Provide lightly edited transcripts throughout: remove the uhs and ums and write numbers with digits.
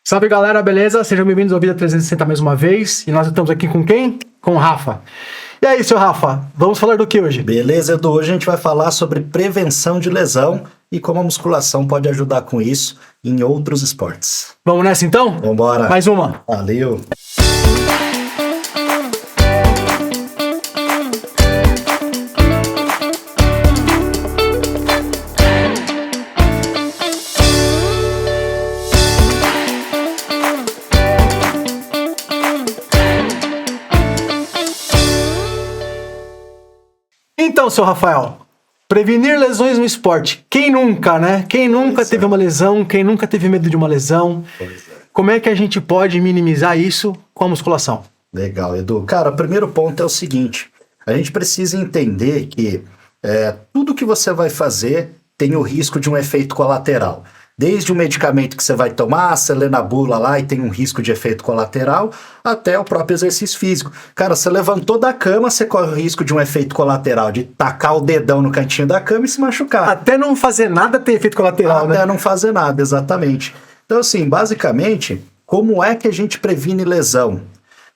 Salve galera, beleza? Sejam bem-vindos ao Vida 360 mais uma vez. E nós estamos aqui com quem? Com o Rafa. E aí, seu Rafa, vamos falar do que hoje? Beleza, Edu. Hoje a gente vai falar sobre prevenção de lesão e como a musculação pode ajudar com isso em outros esportes. Vamos nessa então? Vambora. Mais uma. Valeu. Então, seu Rafael, prevenir lesões no esporte. Quem nunca, né? Quem nunca teve uma lesão? Quem nunca teve medo de uma lesão? Como é que a gente pode minimizar isso com a musculação? Legal, Edu. Cara, o primeiro ponto é o seguinte. A gente precisa entender que tudo que você vai fazer tem o risco de um efeito colateral. Desde o medicamento que você vai tomar, você lê na bula lá e tem um risco de efeito colateral, até o próprio exercício físico. Cara, você levantou da cama, você corre o risco de um efeito colateral, de tacar o dedão no cantinho da cama e se machucar. Até não fazer nada tem efeito colateral, né? Até não fazer nada, exatamente. Então, assim, basicamente, como é que a gente previne lesão?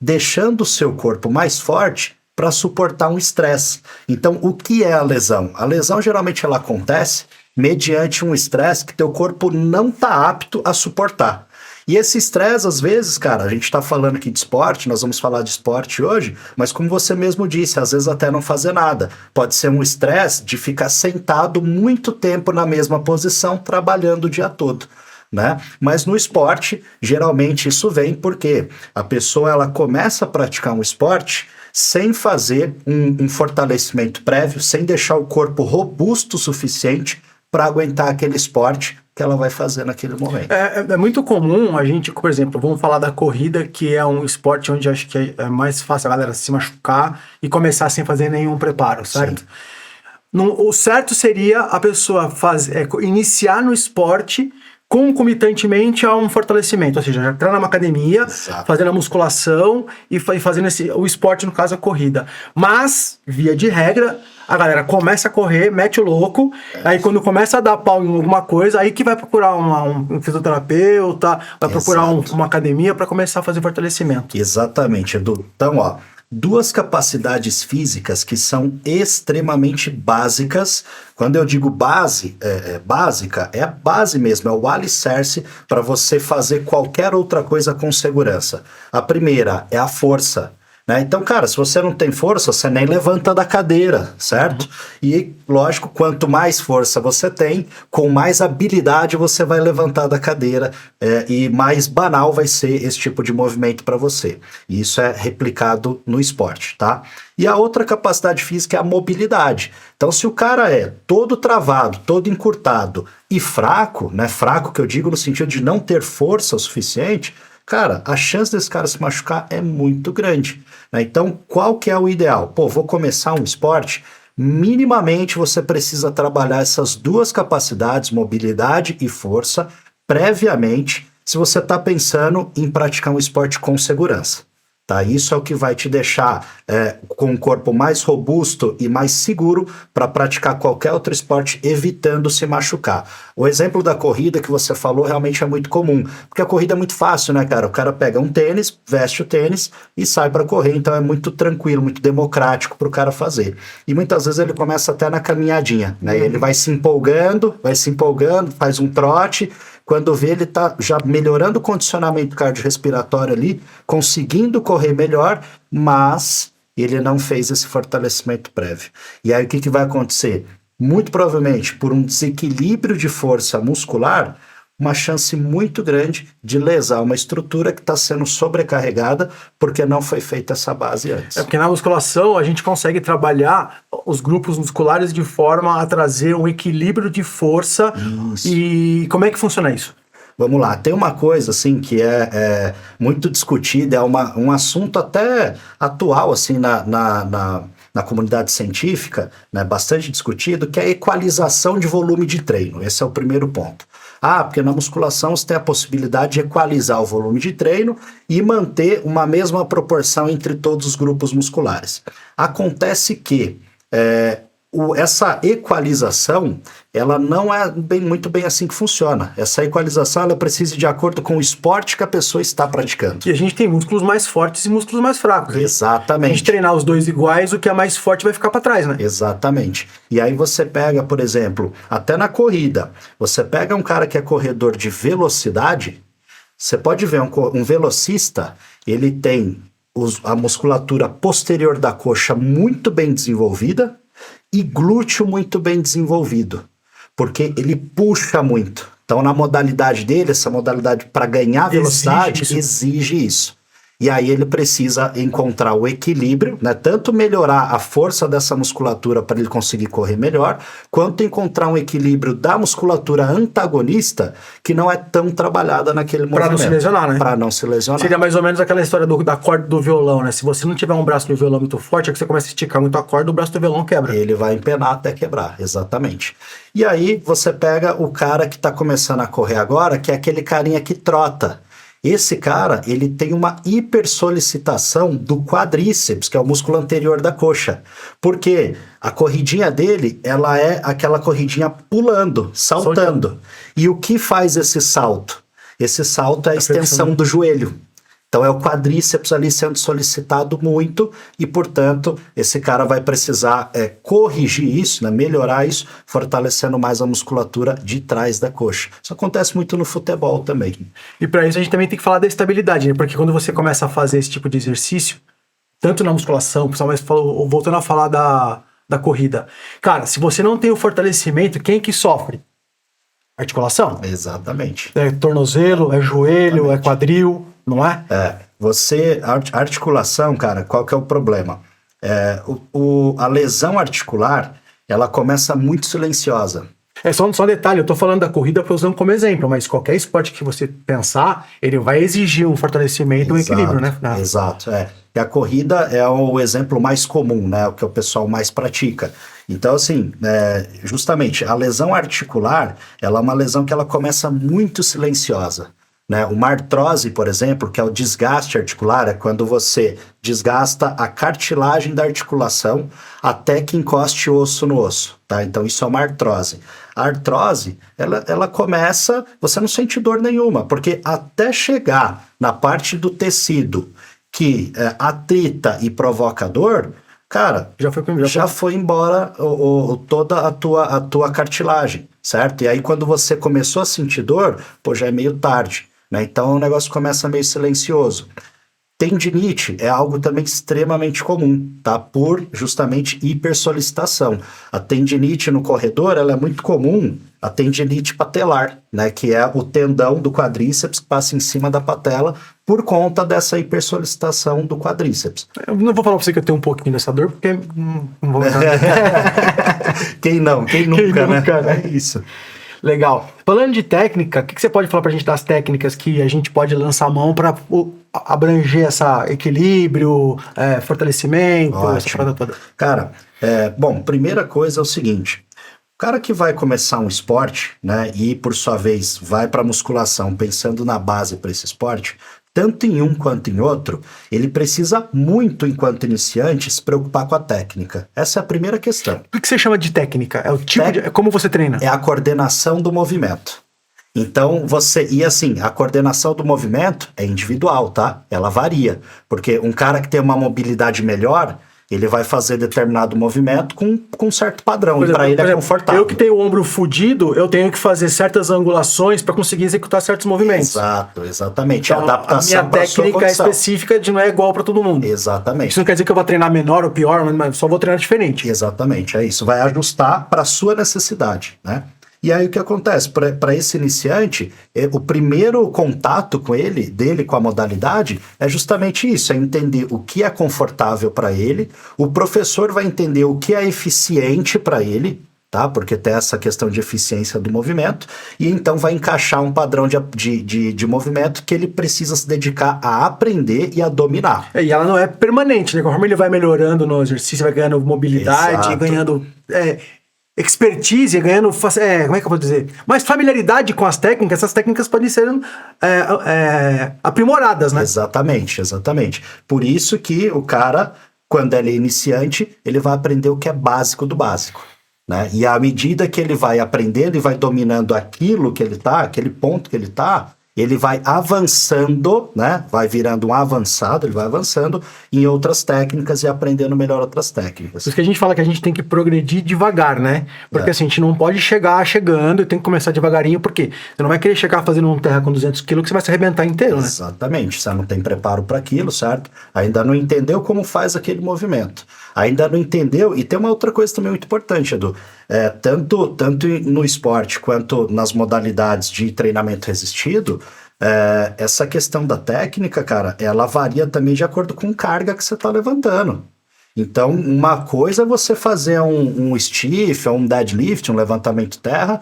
Deixando o seu corpo mais forte para suportar um estresse. Então, o que é a lesão? A lesão, geralmente, ela acontece mediante um estresse que teu corpo não está apto a suportar. E esse estresse, às vezes, cara, a gente está falando aqui de esporte, nós vamos falar de esporte hoje, mas como você mesmo disse, às vezes até não fazer nada. Pode ser um estresse de ficar sentado muito tempo na mesma posição, trabalhando o dia todo, né? Mas no esporte, geralmente isso vem porque a pessoa ela começa a praticar um esporte sem fazer um fortalecimento prévio, sem deixar o corpo robusto o suficiente para aguentar aquele esporte que ela vai fazer naquele momento. É muito comum a gente, por exemplo, vamos falar da corrida, que é um esporte onde acho que é mais fácil a galera se machucar e começar sem fazer nenhum preparo, certo? O certo seria a pessoa iniciar no esporte concomitantemente a um fortalecimento, ou seja, entrar numa academia, fazendo a musculação e fazendo o esporte, no caso a corrida. Mas, via de regra, a galera começa a correr, mete o louco, aí quando começa a dar pau em alguma coisa, aí que vai procurar um fisioterapeuta, vai procurar uma academia para começar a fazer fortalecimento. Exatamente, Edu. Então, ó, duas capacidades físicas que são extremamente básicas. Quando eu digo básica, é a base mesmo, é o alicerce para você fazer qualquer outra coisa com segurança. A primeira é a força. Então, cara, se você não tem força, você nem levanta da cadeira, certo? E, lógico, quanto mais força você tem, com mais habilidade você vai levantar da cadeira e mais banal vai ser esse tipo de movimento para você. E isso é replicado no esporte, tá? E a outra capacidade física é a mobilidade. Então, se o cara é todo travado, todo encurtado e fraco, né? Fraco que eu digo no sentido de não ter força o suficiente, cara, a chance desse cara se machucar é muito grande, né? Então, qual que é o ideal? Pô, vou começar um esporte, minimamente você precisa trabalhar essas duas capacidades, mobilidade e força, previamente, se você está pensando em praticar um esporte com segurança. Tá? Isso é o que vai te deixar com um corpo mais robusto e mais seguro para praticar qualquer outro esporte, evitando se machucar. O exemplo da corrida que você falou realmente é muito comum, porque a corrida é muito fácil, né, cara? O cara pega um tênis, veste o tênis e sai para correr, então é muito tranquilo, muito democrático para o cara fazer. E muitas vezes ele começa até na caminhadinha, né? Ele vai se empolgando, faz um trote. Quando vê, ele está já melhorando o condicionamento cardiorrespiratório ali, conseguindo correr melhor, mas ele não fez esse fortalecimento prévio. E aí o que vai acontecer? Muito provavelmente, por um desequilíbrio de força muscular, uma chance muito grande de lesar uma estrutura que está sendo sobrecarregada porque não foi feita essa base antes. Porque na musculação a gente consegue trabalhar os grupos musculares de forma a trazer um equilíbrio de força. Isso. E como é que funciona isso? Vamos lá, tem uma coisa assim que é muito discutida, é um assunto até atual assim na comunidade científica, né, bastante discutido, que é a equalização de volume de treino. Esse é o primeiro ponto. Porque na musculação você tem a possibilidade de equalizar o volume de treino e manter uma mesma proporção entre todos os grupos musculares. Acontece que essa equalização, ela não é muito bem assim que funciona. Essa equalização, ela precisa de acordo com o esporte que a pessoa está praticando. E a gente tem músculos mais fortes e músculos mais fracos. Exatamente. Se a gente treinar os dois iguais, o que é mais forte vai ficar para trás, né? Exatamente. E aí você pega, por exemplo, até na corrida, você pega um cara que é corredor de velocidade, você pode ver um velocista, ele tem a musculatura posterior da coxa muito bem desenvolvida, e glúteo muito bem desenvolvido, porque ele puxa muito. Então, na modalidade dele, essa modalidade para ganhar velocidade exige isso. E aí ele precisa encontrar o equilíbrio, né? Tanto melhorar a força dessa musculatura para ele conseguir correr melhor, quanto encontrar um equilíbrio da musculatura antagonista que não é tão trabalhada naquele movimento. Para não se lesionar, né? Para não se lesionar. Seria mais ou menos aquela história da corda do violão, né? Se você não tiver um braço do violão muito forte, é que você começa a esticar muito a corda, o braço do violão quebra. Ele vai empenar até quebrar, exatamente. E aí você pega o cara que está começando a correr agora, que é aquele carinha que trota. Esse cara, ele tem uma hipersolicitação do quadríceps, que é o músculo anterior da coxa. Porque a corridinha dele, ela é aquela corridinha pulando, saltando. E o que faz esse salto? Esse salto é a extensão do joelho. Então é o quadríceps ali sendo solicitado muito e, portanto, esse cara vai precisar corrigir isso, né, melhorar isso, fortalecendo mais a musculatura de trás da coxa. Isso acontece muito no futebol também. E para isso a gente também tem que falar da estabilidade, né? Porque quando você começa a fazer esse tipo de exercício, tanto na musculação, principalmente voltando a falar da corrida, cara, se você não tem o fortalecimento, quem que sofre? Articulação? Exatamente. É tornozelo, é joelho, exatamente. É quadril, não é? A articulação, cara, qual que é o problema? A lesão articular, ela começa muito silenciosa. Só um detalhe, eu tô falando da corrida usando como exemplo, mas qualquer esporte que você pensar, ele vai exigir um fortalecimento, um equilíbrio, né? Exato, E a corrida é o exemplo mais comum, né? O que o pessoal mais pratica. Então, assim, justamente, a lesão articular, ela é uma lesão que ela começa muito silenciosa. Né? Uma artrose, por exemplo, que é o desgaste articular, é quando você desgasta a cartilagem da articulação até que encoste osso no osso, tá? Então isso é uma artrose. A artrose, ela começa, você não sente dor nenhuma, porque até chegar na parte do tecido que atrita e provoca dor, cara, já foi embora toda a tua cartilagem, certo? E aí quando você começou a sentir dor, já é meio tarde. Né? Então o negócio começa meio silencioso. Tendinite é algo também extremamente comum, tá? Por justamente hipersolicitação. A tendinite no corredor, ela é muito comum, a tendinite patelar, né? Que é o tendão do quadríceps que passa em cima da patela por conta dessa hipersolicitação do quadríceps. Eu não vou falar pra você que eu tenho um pouquinho dessa dor, porque não vou Quem não? Quem nunca, né? É isso. Legal. Falando de técnica, o que você pode falar pra gente das técnicas que a gente pode lançar a mão para abranger essa equilíbrio, fortalecimento, essa parada toda? Cara, bom, primeira coisa é o seguinte, o cara que vai começar um esporte, né, e por sua vez vai pra musculação pensando na base para esse esporte, tanto em um quanto em outro, ele precisa muito, enquanto iniciante, se preocupar com a técnica. Essa é a primeira questão. O que você chama de técnica? É o tipo é como você treina? É a coordenação do movimento. Então, a coordenação do movimento é individual, tá? Ela varia. Porque um cara que tem uma mobilidade melhor, ele vai fazer determinado movimento com um certo padrão, e para ele é confortável. Eu que tenho o ombro fudido, eu tenho que fazer certas angulações para conseguir executar certos movimentos. Exato, exatamente. Então, a minha técnica específica não é igual para todo mundo. Exatamente. Isso não quer dizer que eu vou treinar menor ou pior, mas só vou treinar diferente. Exatamente, é isso. Vai ajustar para a sua necessidade, né? E aí o que acontece? Para esse iniciante, o primeiro contato dele com a modalidade é justamente isso, é entender o que é confortável para ele, o professor vai entender o que é eficiente para ele, tá? Porque tem essa questão de eficiência do movimento, e então vai encaixar um padrão de movimento que ele precisa se dedicar a aprender e a dominar. E ela não é permanente, né? Conforme ele vai melhorando no exercício, vai ganhando mobilidade, ganhando expertise, ganhando, como é que eu vou dizer? Mais familiaridade com as técnicas, essas técnicas podem ser aprimoradas, né? Exatamente. Por isso que o cara Quando ele é iniciante, ele vai aprender o que é básico do básico, né? E à medida que ele vai aprendendo e vai dominando aquilo que ele tá, aquele ponto que ele tá, ele vai avançando, né? Vai virando um avançado, ele vai avançando em outras técnicas e aprendendo melhor outras técnicas. Por isso que a gente fala que a gente tem que progredir devagar, né? Porque assim, a gente não pode chegar chegando e tem que começar devagarinho, porque você não vai querer chegar fazendo um terra com 200 quilos que você vai se arrebentar inteiro, né? Exatamente, você não tem preparo para aquilo, certo? Ainda não entendeu como faz aquele movimento. Ainda não entendeu, e tem uma outra coisa também muito importante, Edu. Tanto no esporte quanto nas modalidades de treinamento resistido, essa questão da técnica, cara, ela varia também de acordo com a carga que você está levantando. Então, uma coisa é você fazer um stiff, um deadlift, um levantamento terra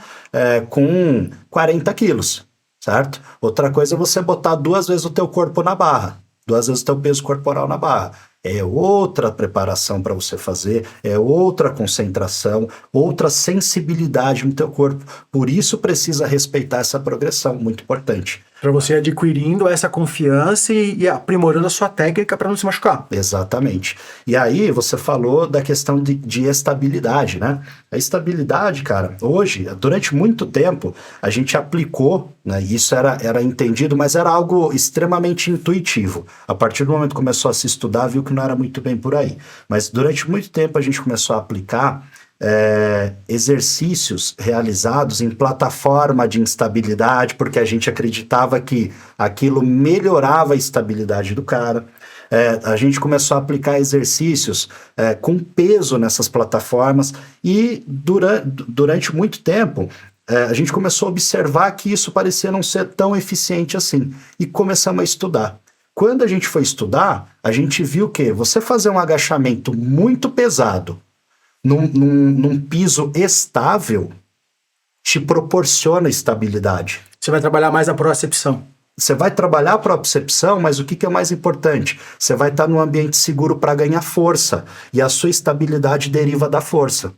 com 40 quilos, certo? Outra coisa é você botar 2 vezes o teu corpo na barra, 2 vezes o teu peso corporal na barra. É outra preparação para você fazer, é outra concentração, outra sensibilidade no teu corpo. Por isso precisa respeitar essa progressão, muito importante. Para você adquirindo essa confiança e aprimorando a sua técnica para não se machucar. Exatamente. E aí você falou da questão de estabilidade, né? A estabilidade, cara, hoje, durante muito tempo, a gente aplicou, né? Isso era entendido, mas era algo extremamente intuitivo. A partir do momento que começou a se estudar, viu que não era muito bem por aí. Mas durante muito tempo a gente começou a aplicar exercícios realizados em plataforma de instabilidade, porque a gente acreditava que aquilo melhorava a estabilidade do cara. A gente começou a aplicar exercícios com peso nessas plataformas e durante muito tempo a gente começou a observar que isso parecia não ser tão eficiente assim e começamos a estudar. Quando a gente foi estudar, a gente viu que você fazer um agachamento muito pesado num piso estável te proporciona estabilidade. Você vai trabalhar mais a propriocepção. Você vai trabalhar a propriocepção, mas o que é mais importante? Você vai estar num ambiente seguro para ganhar força, e a sua estabilidade deriva da força.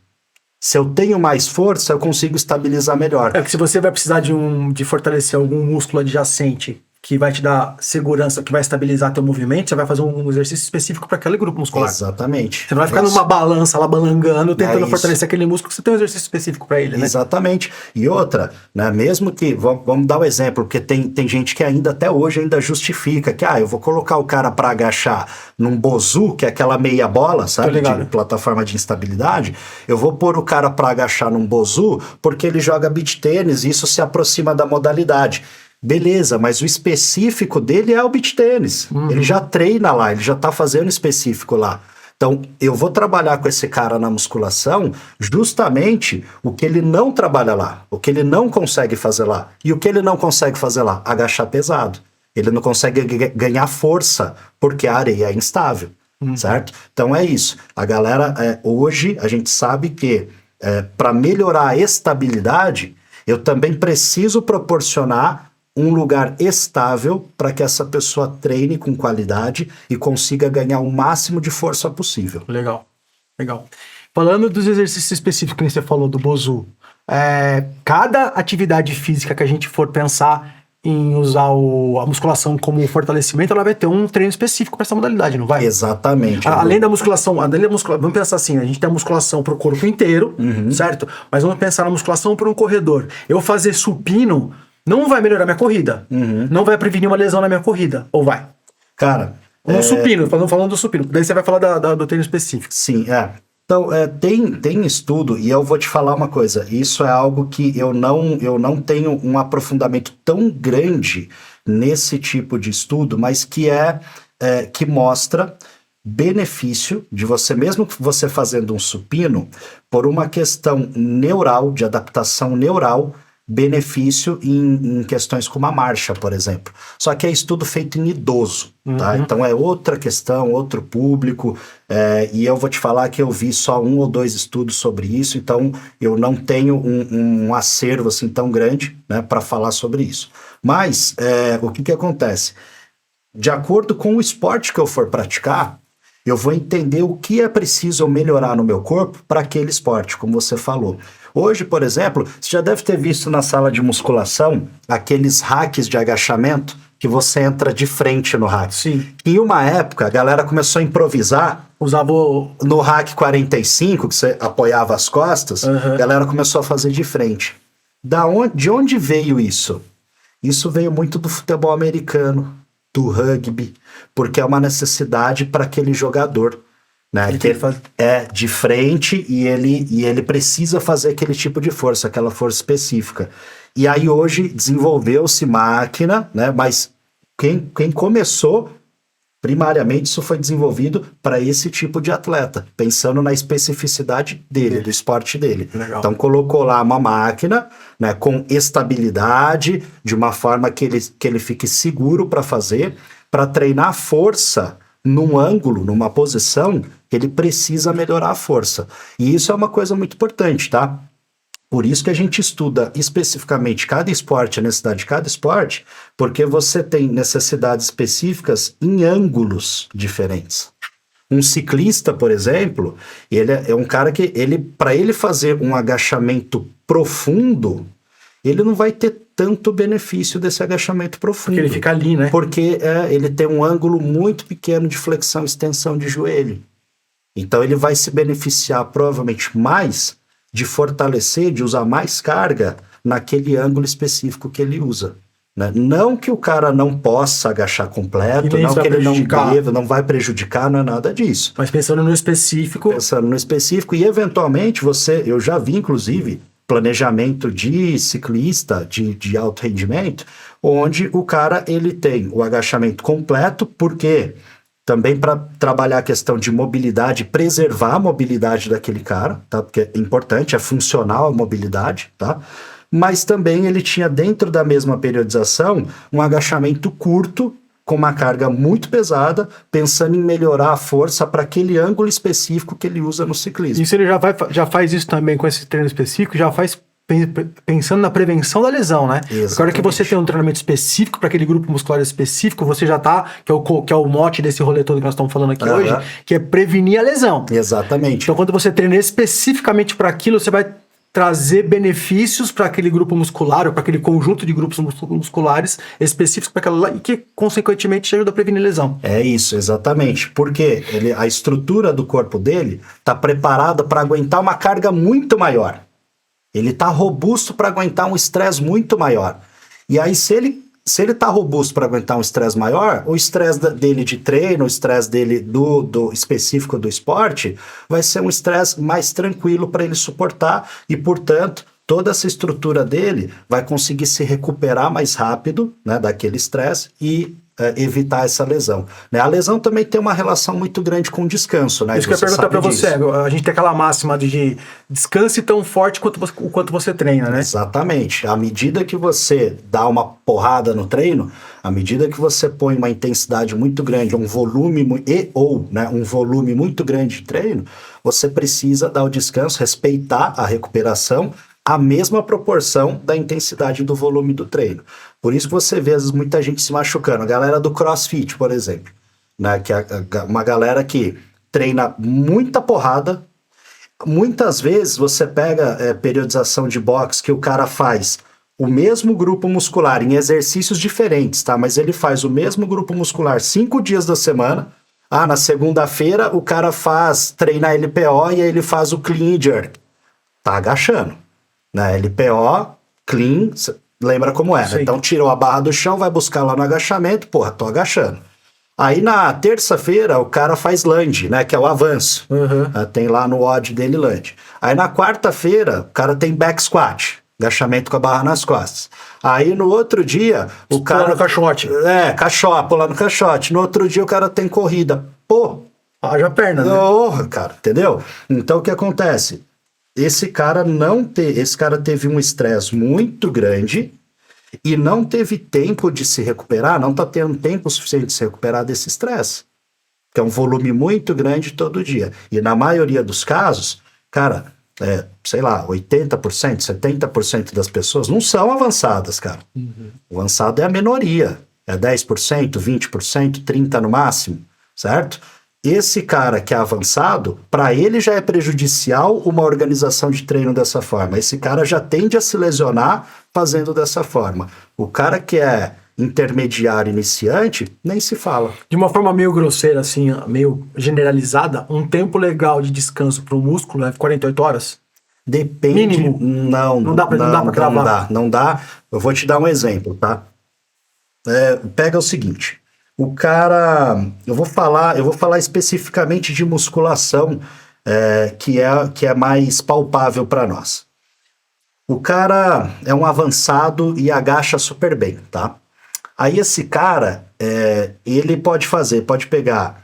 Se eu tenho mais força, eu consigo estabilizar melhor. É que se você vai precisar de fortalecer algum músculo adjacente que vai te dar segurança, que vai estabilizar teu movimento, você vai fazer um exercício específico para aquele grupo muscular. Exatamente. Você não vai ficar numa balança lá balangando, tentando isso. fortalecer aquele músculo, você tem um exercício específico para ele, né? Exatamente. E outra, né, mesmo que, vamos dar um exemplo, porque tem gente que ainda até hoje ainda justifica que, eu vou colocar o cara para agachar num bozu, que é aquela meia bola, sabe, de plataforma de instabilidade, eu vou pôr o cara para agachar num bozu porque ele joga beach tênis e isso se aproxima da modalidade. Beleza, mas o específico dele é o beach tênis. Uhum. Ele já treina lá, ele já tá fazendo específico lá. Então, eu vou trabalhar com esse cara na musculação justamente o que ele não trabalha lá, o que ele não consegue fazer lá. E o que ele não consegue fazer lá? Agachar pesado. Ele não consegue ganhar força porque a areia é instável, certo? Então, é isso. A galera, hoje, a gente sabe que para melhorar a estabilidade, eu também preciso proporcionar um lugar estável para que essa pessoa treine com qualidade e consiga ganhar o máximo de força possível. Legal. Falando dos exercícios específicos que você falou do bozu, cada atividade física que a gente for pensar em usar a musculação como fortalecimento, ela vai ter um treino específico para essa modalidade, não vai? Exatamente. Além da musculação, vamos pensar assim, a gente tem a musculação para o corpo inteiro, certo? Mas vamos pensar na musculação para um corredor. Eu fazer supino não vai melhorar minha corrida. Não vai prevenir uma lesão na minha corrida. Ou vai? Cara... supino, falando do supino. Daí você vai falar do treino específico. Sim, Então, tem estudo, e eu vou te falar uma coisa. Isso é algo que eu não tenho um aprofundamento tão grande nesse tipo de estudo, mas que mostra benefício de você, mesmo que você fazendo um supino, por uma questão neural, de adaptação neural, benefício em questões como a marcha, por exemplo. Só que é estudo feito em idoso, tá? Então é outra questão, outro público, e eu vou te falar que eu vi só 1 ou 2 estudos sobre isso, então eu não tenho um acervo assim tão grande, né, para falar sobre isso. Mas o que acontece? De acordo com o esporte que eu for praticar, eu vou entender o que é preciso eu melhorar no meu corpo para aquele esporte, como você falou. Hoje, por exemplo, você já deve ter visto na sala de musculação aqueles hacks de agachamento que você entra de frente no hack. Sim. Em uma época, a galera começou a improvisar. Usava No hack 45, que você apoiava as costas, a galera começou a fazer de frente. De onde veio isso? Isso veio muito do futebol americano, do rugby, porque é uma necessidade para aquele jogador. Né? Que é de frente e ele precisa fazer aquele tipo de força, aquela força específica. E aí hoje desenvolveu-se máquina, né? Mas quem começou, primariamente isso foi desenvolvido para esse tipo de atleta, pensando na especificidade dele, do esporte dele. Legal. Então colocou lá uma máquina, né, com estabilidade, de uma forma que ele fique seguro para fazer, para treinar força num ângulo, numa posição que ele precisa melhorar a força. E isso é uma coisa muito importante, tá? Por isso que a gente estuda especificamente cada esporte, a necessidade de cada esporte, porque você tem necessidades específicas em ângulos diferentes. Um ciclista, por exemplo, ele é um cara que, para ele fazer um agachamento profundo, ele não vai ter tanto benefício desse agachamento profundo. Porque ele fica ali, né? Porque ele tem um ângulo muito pequeno de flexão e extensão de joelho. Então ele vai se beneficiar provavelmente mais de fortalecer, de usar mais carga naquele ângulo específico que ele usa. Né? Não que o cara não possa agachar completo, não que ele não deva, não vai prejudicar, não é nada disso. Mas pensando no específico... Pensando no específico e eventualmente eu já vi inclusive planejamento de ciclista de alto rendimento, onde o cara ele tem o agachamento completo, porque também para trabalhar a questão de mobilidade, preservar a mobilidade daquele cara, tá? Porque é importante, é funcional a mobilidade, tá? Mas também ele tinha dentro da mesma periodização um agachamento curto, com uma carga muito pesada, pensando em melhorar a força para aquele ângulo específico que ele usa no ciclismo. Isso ele já faz isso também com esse treino específico, já faz pensando na prevenção da lesão, né? Exatamente. Agora que você tem um treinamento específico para aquele grupo muscular específico, você já tá, que é o mote desse rolê todo que nós estamos falando aqui hoje, que é prevenir a lesão. Exatamente. Então quando você treina especificamente para aquilo, você vai trazer benefícios para aquele grupo muscular ou para aquele conjunto de grupos musculares específicos para aquela lá e que consequentemente ajuda a prevenir lesão. É isso, exatamente. Porque a estrutura do corpo dele está preparada para aguentar uma carga muito maior. Ele está robusto para aguentar um estresse muito maior. E aí, se ele está robusto para aguentar um estresse maior, o estresse dele de treino, o estresse dele do específico do esporte, vai ser um estresse mais tranquilo para ele suportar e, portanto, toda essa estrutura dele vai conseguir se recuperar mais rápido, né, daquele estresse e evitar essa lesão. Né? A lesão também tem uma relação muito grande com o descanso. Né? Isso que eu ia perguntar para você. A gente tem aquela máxima de descanse tão forte quanto você treina, né? Exatamente. À medida que você dá uma porrada no treino, à medida que você põe uma intensidade muito grande, um volume um volume muito grande de treino, você precisa dar o descanso, respeitar a recuperação, a mesma proporção da intensidade do volume do treino. Por isso que você vê, às vezes, muita gente se machucando. A galera do CrossFit, por exemplo, né? Que é uma galera que treina muita porrada. Muitas vezes você pega periodização de boxe que o cara faz o mesmo grupo muscular em exercícios diferentes, tá? Mas ele faz o mesmo grupo muscular 5 dias da semana. Na segunda-feira o cara treina LPO e aí ele faz o clean and jerk. Tá agachando. Na LPO, clean, lembra como é, né? Então tirou a barra do chão, vai buscar lá no agachamento, tô agachando. Aí na terça-feira o cara faz lunge, né? Que é o avanço. Tem lá no WOD dele lunge. Aí na quarta-feira o cara tem back squat, agachamento com a barra nas costas. Aí no outro dia o cara... Pular no caixote. Pular no caixote. No outro dia o cara tem corrida. Haja perna, né? Cara, entendeu? Então o que acontece? Esse cara teve um estresse muito grande e não teve tempo de se recuperar, não está tendo tempo suficiente de se recuperar desse estresse, que é um volume muito grande todo dia. E na maioria dos casos, cara, 80%, 70% das pessoas não são avançadas, cara. O avançado é a minoria, é 10%, 20%, 30% no máximo, certo? Esse cara que é avançado, para ele já é prejudicial uma organização de treino dessa forma. Esse cara já tende a se lesionar fazendo dessa forma. O cara que é intermediário iniciante, nem se fala. De uma forma meio grosseira, assim, meio generalizada, um tempo legal de descanso para o músculo é 48 horas? Depende. Mínimo. Não dá pra cravar. Não dá. Eu vou te dar um exemplo, tá? Pega o seguinte. O cara, eu vou falar especificamente de musculação, que é mais palpável para nós. O cara é um avançado e agacha super bem, tá? Aí esse cara, ele pode pegar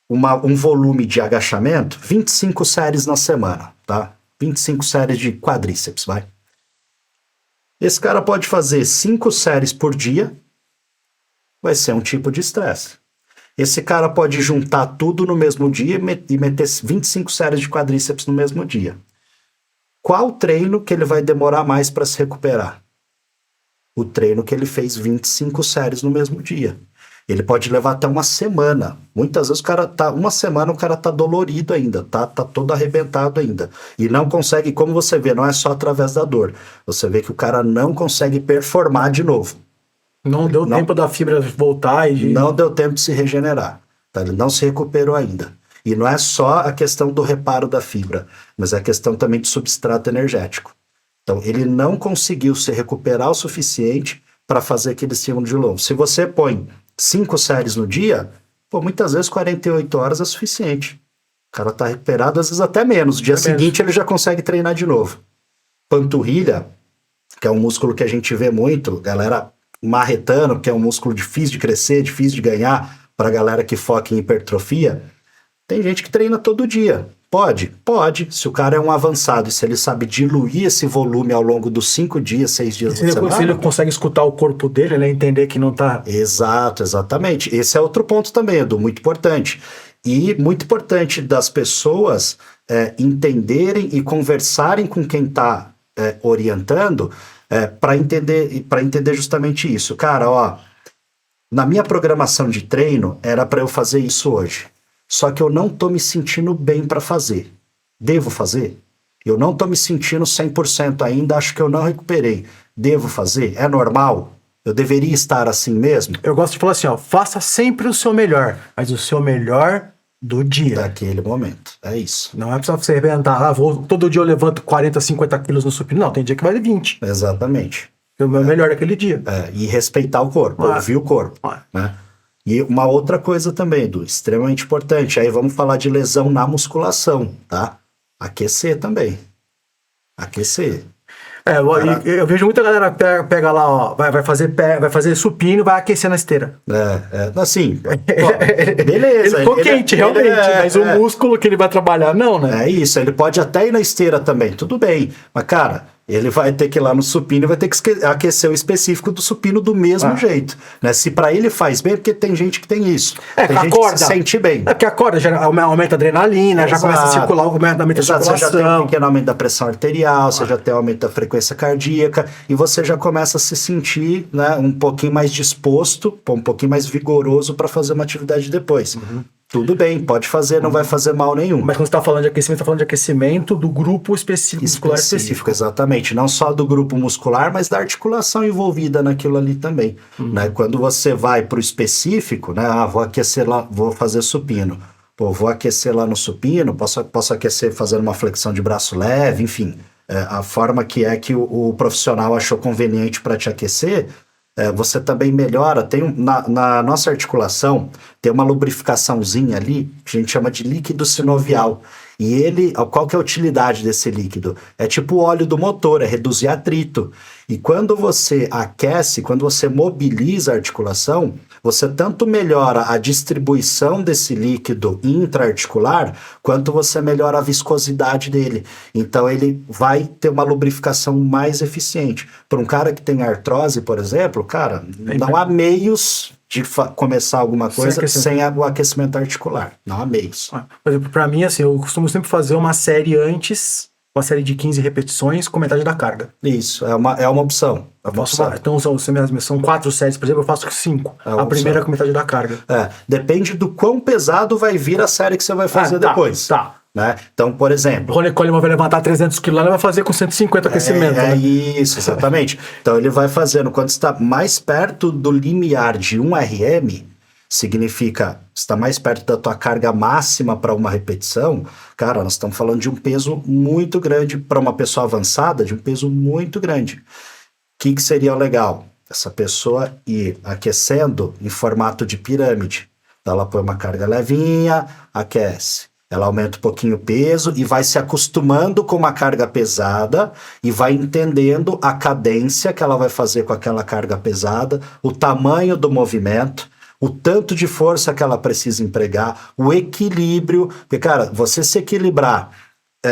um volume de agachamento, 25 séries na semana, tá? 25 séries de quadríceps, vai. Esse cara pode fazer 5 séries por dia, vai ser um tipo de estresse. Esse cara pode juntar tudo no mesmo dia e meter 25 séries de quadríceps no mesmo dia. Qual treino que ele vai demorar mais para se recuperar? O treino que ele fez 25 séries no mesmo dia. Ele pode levar até uma semana. Muitas vezes uma semana o cara tá dolorido ainda, tá todo arrebentado ainda. E não consegue, como você vê, não é só através da dor. Você vê que o cara não consegue performar de novo. Não deu tempo da fibra voltar e... Não deu tempo de se regenerar. Tá? Ele não se recuperou ainda. E não é só a questão do reparo da fibra, mas é a questão também de substrato energético. Então, ele não conseguiu se recuperar o suficiente para fazer aquele estímulo de longo. Se você põe 5 séries no dia, muitas vezes 48 horas é suficiente. O cara está recuperado, às vezes até menos. No dia seguinte ele já consegue treinar de novo. Panturrilha, que é um músculo que a gente vê muito, galera marretando, que é um músculo difícil de crescer, difícil de ganhar, para a galera que foca em hipertrofia, tem gente que treina todo dia. Pode. Se o cara é um avançado e se ele sabe diluir esse volume ao longo dos 5 dias, 6 dias da semana... Se ele consegue escutar o corpo dele, né? Entender que não tá... Exatamente. Esse é outro ponto também, Edu, muito importante. E muito importante das pessoas entenderem e conversarem com quem está orientando para entender justamente isso. Cara, na minha programação de treino era para eu fazer isso hoje. Só que eu não tô me sentindo bem para fazer. Devo fazer? Eu não tô me sentindo 100% ainda, acho que eu não recuperei. Devo fazer? É normal? Eu deveria estar assim mesmo? Eu gosto de falar assim, faça sempre o seu melhor, mas o seu melhor do dia. Daquele momento, é isso. Não é pra você arrebentar, todo dia eu levanto 40, 50 quilos no supino. Não, tem dia que vai 20. Exatamente. O meu melhor daquele dia. E respeitar o corpo, ouvir o corpo, né? E uma outra coisa também, Edu, extremamente importante, aí vamos falar de lesão na musculação, tá? Aquecer também. Aquecer. Eu vejo muita galera pega lá, vai fazer supino e vai aquecer na esteira. Assim, beleza. Ele ficou quente, realmente, mas o músculo que ele vai trabalhar, não, né? É isso, ele pode até ir na esteira também, tudo bem. Mas, cara, ele vai ter que ir lá no supino e vai ter que aquecer o específico do supino do mesmo jeito. Né? Se pra ele faz bem, porque tem gente que tem isso. Tem gente que se sente bem. É porque a corda já aumenta a adrenalina, já começa a circular, aumenta a circulação. Você já tem um pequeno aumento da pressão arterial, você já tem um aumento da frequência cardíaca, e você já começa a se sentir, né, um pouquinho mais disposto, um pouquinho mais vigoroso para fazer uma atividade depois. Tudo bem, pode fazer, não vai fazer mal nenhum. Mas quando você está falando de aquecimento, está falando de aquecimento do grupo muscular específico. Exatamente, não só do grupo muscular, mas da articulação envolvida naquilo ali também. Né? Quando você vai para o específico, né? Vou aquecer lá, vou fazer supino. Vou aquecer lá no supino, posso aquecer fazendo uma flexão de braço leve, enfim. A forma que o profissional achou conveniente para te aquecer, você também melhora. Na nossa articulação tem uma lubrificaçãozinha ali que a gente chama de líquido sinovial. E qual que é a utilidade desse líquido? É tipo o óleo do motor, é reduzir atrito. E quando você aquece, quando você mobiliza a articulação, você tanto melhora a distribuição desse líquido intra-articular, quanto você melhora a viscosidade dele. Então ele vai ter uma lubrificação mais eficiente. Para um cara que tem artrose, por exemplo, cara, não há meios de começar alguma coisa sem o aquecimento articular. Não há meios. Por exemplo, para mim, assim, eu costumo sempre fazer uma série antes uma série de 15 repetições com metade da carga. Isso, é uma opção. Eu posso, então, são 4 séries, por exemplo, eu faço 5. A primeira com metade da carga. Depende do quão pesado vai vir a série que você vai fazer depois. Tá. Né? Então, por exemplo... O Ronnie Coleman vai levantar 300 quilos, ele vai fazer com 150 aquecimento. Né? Isso, exatamente. Então, ele vai fazendo, quando está mais perto do limiar de 1 RM, significa, está mais perto da tua carga máxima para uma repetição, cara, nós estamos falando de um peso muito grande, para uma pessoa avançada, de um peso muito grande. O que seria legal? Essa pessoa ir aquecendo em formato de pirâmide. Então, ela põe uma carga levinha, aquece. Ela aumenta um pouquinho o peso e vai se acostumando com uma carga pesada e vai entendendo a cadência que ela vai fazer com aquela carga pesada, o tamanho do movimento, o tanto de força que ela precisa empregar, o equilíbrio. Porque, cara, você se equilibrar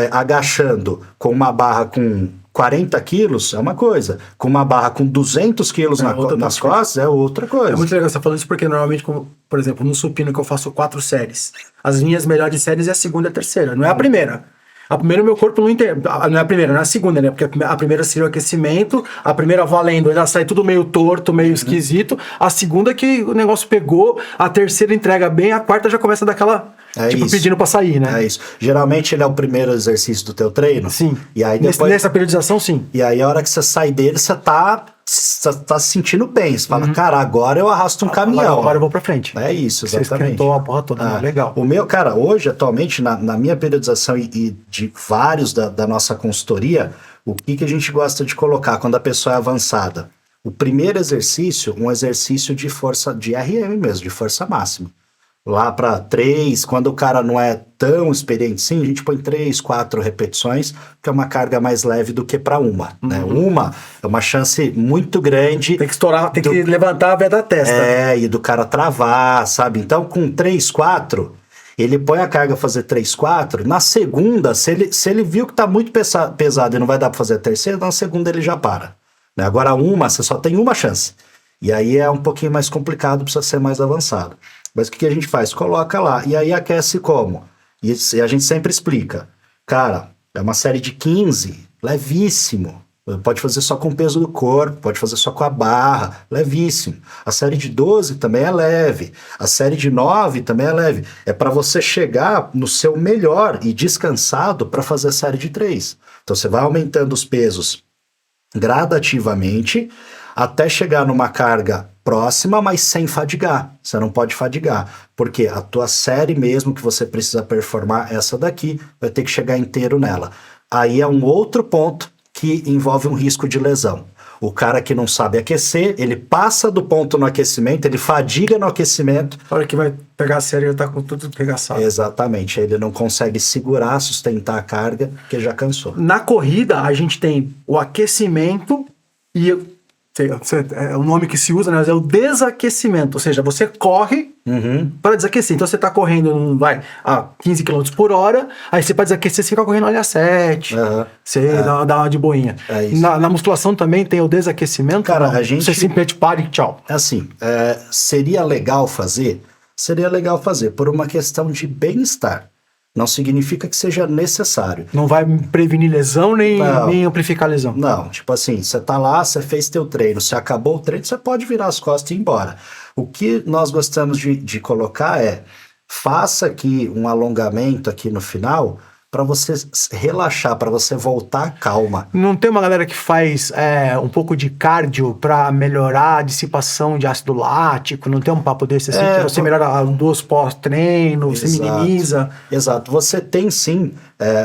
agachando com uma barra com 40 quilos é uma coisa, com uma barra com 200 quilos nas costas é outra coisa. É muito legal você falando isso porque normalmente, por exemplo, no supino que eu faço 4 séries, as minhas melhores séries é a segunda e a terceira, não é a primeira. A primeira o meu corpo não entende, não é a primeira, não é a segunda, né? Porque a primeira seria o aquecimento, a primeira valendo, já sai tudo meio torto, meio esquisito, a segunda que o negócio pegou, a terceira entrega bem, a quarta já começa daquela... pedindo pra sair, né? É isso. Geralmente ele é o primeiro exercício do teu treino. Sim. E aí depois... Nessa periodização, sim. E aí a hora que você sai dele, você tá se sentindo bem. Você fala, cara, agora eu arrasto um caminhão. Agora eu vou pra frente. É isso, exatamente. Você esquentou a porra toda. Legal. O meu, cara, hoje, atualmente, na minha periodização e de vários da nossa consultoria, o que a gente gosta de colocar quando a pessoa é avançada? O primeiro exercício, um exercício de força, de RM mesmo, de força máxima. Lá para 3, quando o cara não é tão experiente sim, a gente põe 3, 4 repetições, que é uma carga mais leve do que para uma. Né? Uma é uma chance muito grande. Tem que estourar, tem que levantar a veia da testa. E do cara travar, sabe? Então, com 3, 4, ele põe a carga fazer 3, 4. Na segunda, se ele viu que tá muito pesado e não vai dar para fazer a terceira, na segunda ele já para. Né? Agora, você só tem uma chance. E aí é um pouquinho mais complicado, precisa ser mais avançado. Mas o que a gente faz? Coloca lá. E aí aquece como? E a gente sempre explica. Cara, é uma série de 15, levíssimo. Pode fazer só com o peso do corpo, pode fazer só com a barra, levíssimo. A série de 12 também é leve. A série de 9 também é leve. É para você chegar no seu melhor e descansado para fazer a série de 3. Então você vai aumentando os pesos gradativamente até chegar numa carga próxima, mas sem fadigar. Você não pode fadigar, porque a tua série mesmo que você precisa performar, essa daqui, vai ter que chegar inteiro nela. Aí é um outro ponto que envolve um risco de lesão. O cara que não sabe aquecer, ele passa do ponto no aquecimento, ele fadiga no aquecimento. A hora que vai pegar a série, ele tá com tudo pegaçado. Exatamente, ele não consegue segurar, sustentar a carga, porque já cansou. Na corrida, a gente tem o aquecimento e... o nome que se usa, né, é o desaquecimento, ou seja, você corre para desaquecer. Então você está correndo a 15 km por hora, aí você para desaquecer você fica correndo a 7, você dá uma de boinha. Na musculação também tem o desaquecimento? Cara, a gente... Você simplesmente para e tchau. Assim, seria legal fazer? Seria legal fazer por uma questão de bem-estar. Não significa que seja necessário. Não vai prevenir lesão nem amplificar lesão. Não, tipo assim, você tá lá, você fez teu treino, você acabou o treino, você pode virar as costas e ir embora. O que nós gostamos de colocar faça aqui um alongamento aqui no final para você relaxar, para você voltar calma. Não tem uma galera que faz um pouco de cardio para melhorar a dissipação de ácido lático? Não tem um papo desse assim, que você melhora dos pós-treino, você minimiza? Exato. Você tem sim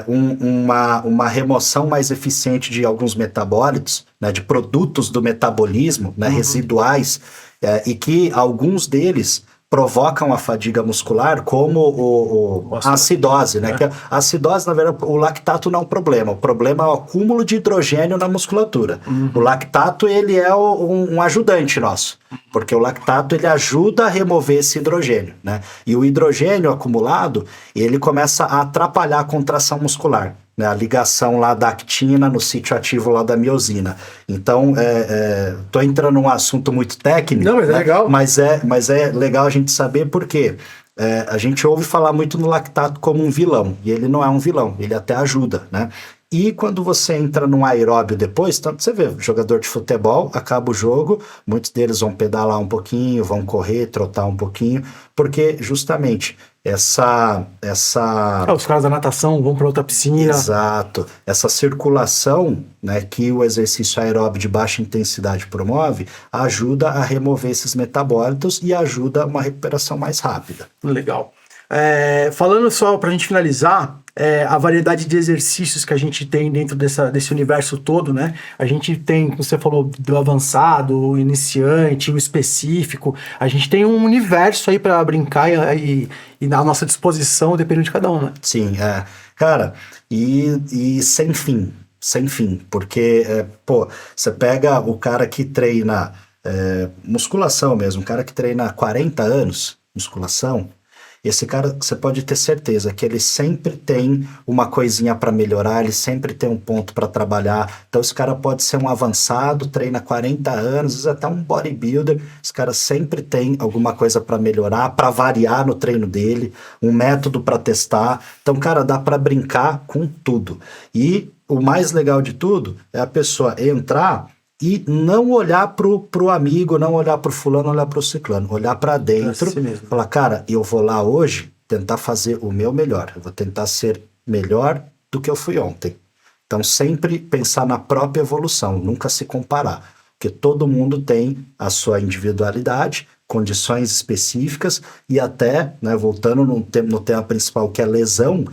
uma remoção mais eficiente de alguns metabólitos, né, de produtos do metabolismo, né, residuais, e que alguns deles provocam a fadiga muscular, como a acidose, né? Que a acidose, na verdade, o lactato não é um problema. O problema é o acúmulo de hidrogênio na musculatura. O lactato, ele é um ajudante nosso, porque o lactato, ele ajuda a remover esse hidrogênio, né? E o hidrogênio acumulado, ele começa a atrapalhar a contração muscular, né, a ligação lá da actina no sítio ativo lá da miosina. Então, tô entrando num assunto muito técnico. Não, mas é legal. Mas é legal a gente saber porque a gente ouve falar muito no lactato como um vilão, e ele não é um vilão, ele até ajuda, né? E quando você entra num aeróbio depois, tanto você vê, jogador de futebol, acaba o jogo, muitos deles vão pedalar um pouquinho, vão correr, trotar um pouquinho, porque justamente Os caras da natação vão para outra piscina. Exato. Essa circulação, né, que o exercício aeróbio de baixa intensidade promove, ajuda a remover esses metabólitos e ajuda uma recuperação mais rápida. Legal. Falando só para a gente finalizar, a variedade de exercícios que a gente tem dentro desse universo todo, né? A gente tem, como você falou, do avançado, o iniciante, o específico. A gente tem um universo aí para brincar e na nossa disposição, dependendo de cada um, né? Sim, cara, e sem fim, porque, você pega o cara que treina musculação mesmo, o cara que treina há 40 anos, musculação, esse cara, você pode ter certeza que ele sempre tem uma coisinha para melhorar, ele sempre tem um ponto para trabalhar. Então, esse cara pode ser um avançado, treina 40 anos, às vezes até um bodybuilder. Esse cara sempre tem alguma coisa para melhorar, para variar no treino dele, um método para testar. Então, cara, dá para brincar com tudo. E o mais legal de tudo é a pessoa entrar e não olhar pro amigo, não olhar pro fulano, olhar pro ciclano, olhar para dentro, falar, cara, eu vou lá hoje tentar fazer o meu melhor, eu vou tentar ser melhor do que eu fui ontem. Então sempre pensar na própria evolução, nunca se comparar, porque todo mundo tem a sua individualidade, condições específicas e até, né, voltando no tema principal que é lesão,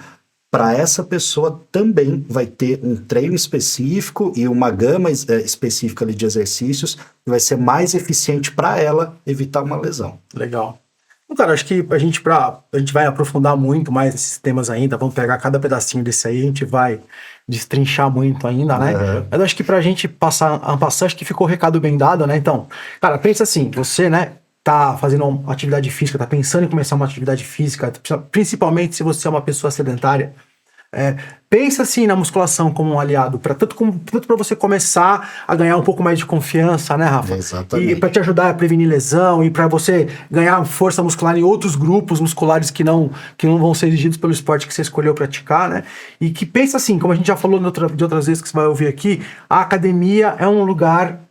para essa pessoa também vai ter um treino específico e uma gama específica ali de exercícios que vai ser mais eficiente para ela evitar uma lesão. Legal. Então, cara, acho que a gente vai aprofundar muito mais esses temas ainda, vamos pegar cada pedacinho desse aí, a gente vai destrinchar muito ainda, né? Uhum. Mas acho que pra gente passar, acho que ficou o recado bem dado, né? Então, cara, pensa assim, você, né, tá fazendo uma atividade física, tá pensando em começar uma atividade física, principalmente se você é uma pessoa sedentária, pensa assim na musculação como um aliado, tanto para você começar a ganhar um pouco mais de confiança, né, Rafa? Exatamente. E para te ajudar a prevenir lesão e para você ganhar força muscular em outros grupos musculares que não vão ser exigidos pelo esporte que você escolheu praticar, né? E que pensa assim, como a gente já falou de outras vezes que você vai ouvir aqui, a academia é um lugar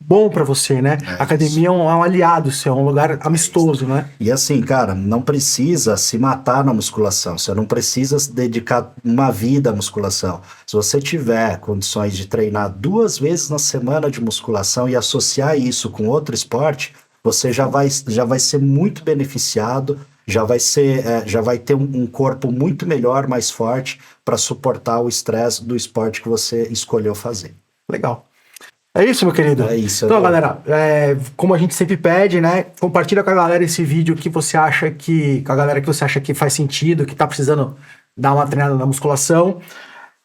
bom pra você, né? A academia é um aliado seu, é um lugar amistoso, né? E assim, cara, não precisa se matar na musculação, você não precisa se dedicar uma vida à musculação. Se você tiver condições de treinar 2 vezes na semana de musculação e associar isso com outro esporte, você já vai ser muito beneficiado, já vai ter um corpo muito melhor, mais forte, para suportar o estresse do esporte que você escolheu fazer. Legal. É isso, meu querido? É isso. Então, galera, como a gente sempre pede, né? Compartilha com a galera esse vídeo que você acha com a galera que você acha que faz sentido, que tá precisando dar uma treinada na musculação.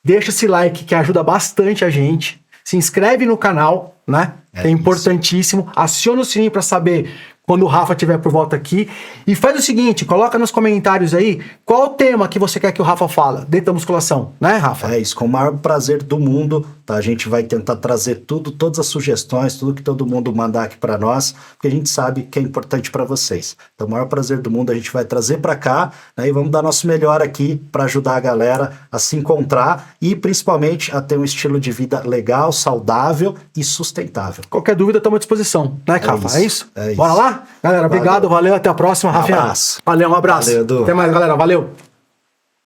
Deixa esse like que ajuda bastante a gente. Se inscreve no canal, né? Que é importantíssimo. Aciona o sininho para saber quando o Rafa estiver por volta aqui. E faz o seguinte, coloca nos comentários aí qual o tema que você quer que o Rafa fala dentro da musculação, né, Rafa? É isso, com o maior prazer do mundo, tá? A gente vai tentar trazer todas as sugestões, tudo que todo mundo mandar aqui para nós, porque a gente sabe que é importante para vocês. Então, o maior prazer do mundo a gente vai trazer para cá, né, e vamos dar nosso melhor aqui para ajudar a galera a se encontrar e principalmente a ter um estilo de vida legal, saudável e sustentável. Qualquer dúvida, estamos à disposição, né, Rafa? É isso? É isso. Bora lá? Galera, obrigado, valeu, até a próxima, Rafinha. Abraço. Valeu, um abraço. Valeu, Edu. Até mais, galera, valeu.